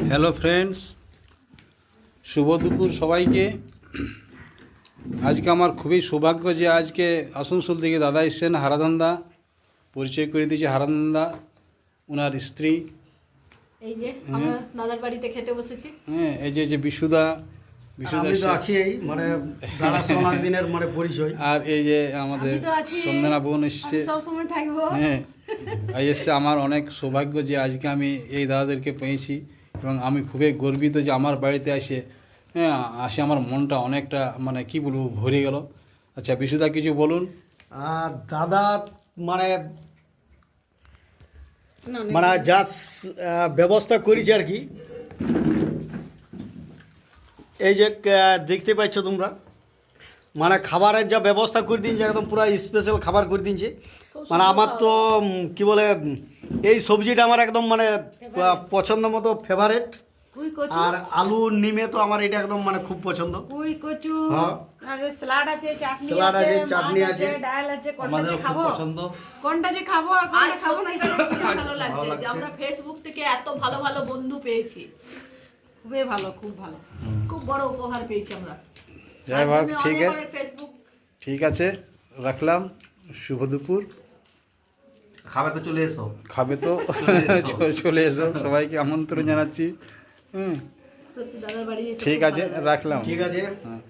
Hello friends, শুভ দুপুর সবাইকে। আজকে আমার খুবই সৌভাগ্য যে আজকে আসানসোল থেকে দাদা এসছেন, হারাধনদা। পরিচয় করে দিয়েছে হারাধনদা, ওনার স্ত্রী। এই যে আমরা দাদার বাড়িতে খেতে বসেছি। হ্যাঁ, এই যে বিশুদা আমি তো আছি, এই মানে দাদা সোনার দিনের মানে পরিচয়। আর এই যে আমাদের আমি তো আছি, সন্দনা বোন এসছে। আমি সব সময় থাকবো। হ্যাঁ, এই এসছে। আমার অনেক সৌভাগ্য যে আজকে আমি এই দাদাদেরকে পেয়েছি এবং আমি খুবই গর্বিত যে আমার বাড়িতে আসে আমার মনটা অনেকটা মানে কি বলবো ভরে গেল। আচ্ছা বিশুদা, কিছু বলুন। আর দাদা মানে না, না, মানে যা ব্যবস্থা করেছে আর কি, এই যে দেখতে পাচ্ছ তোমরা, মানে খাবারের যা ব্যবস্থা করে দিনছে, একদম পুরো স্পেশাল খাবার করে দিনছে। মানে আমার তো কি বলে, এই সবজিটা আমার একদম মানে পছন্দ মতো ফেভারেট। কুই কচু, আর আলু নিমে তো আমার এটা একদম মানে খুব পছন্দ। কুই কচু, হ্যাঁ। আর স্যালাড আছে, চাটনি স্যালাড আছে, আছে, চাটনি মাছ আছে, ডাল আছে। কোনটা আমাদের যে খুব খাবো, পছন্দ। কোনটা যে খাবো আর কোনটা খাবো না, এটা খুব ভালো লাগছে যে আমরা ফেসবুক থেকে এত ভালো ভালো বন্ধু পেয়েছি। খুবই ভালো, খুব ভালো। খুব বড় উপহার পেয়েছি আমরা। যাই হোক, ঠিক অনেক আছে, অনেক ফেসবুক ঠিক আছে, রাখলাম। শুভ দুপুর। খাবে তো চলে এসো। খাবে তো চলে এসো, সবাইকে আমন্ত্রণ জানাচ্ছি। হুম, সত্যি দাদার বাড়ি এসে ঠিক খুব আছে, ভালো লাগলো। রাখলাম। ঠিক আছে। হ্যাঁ।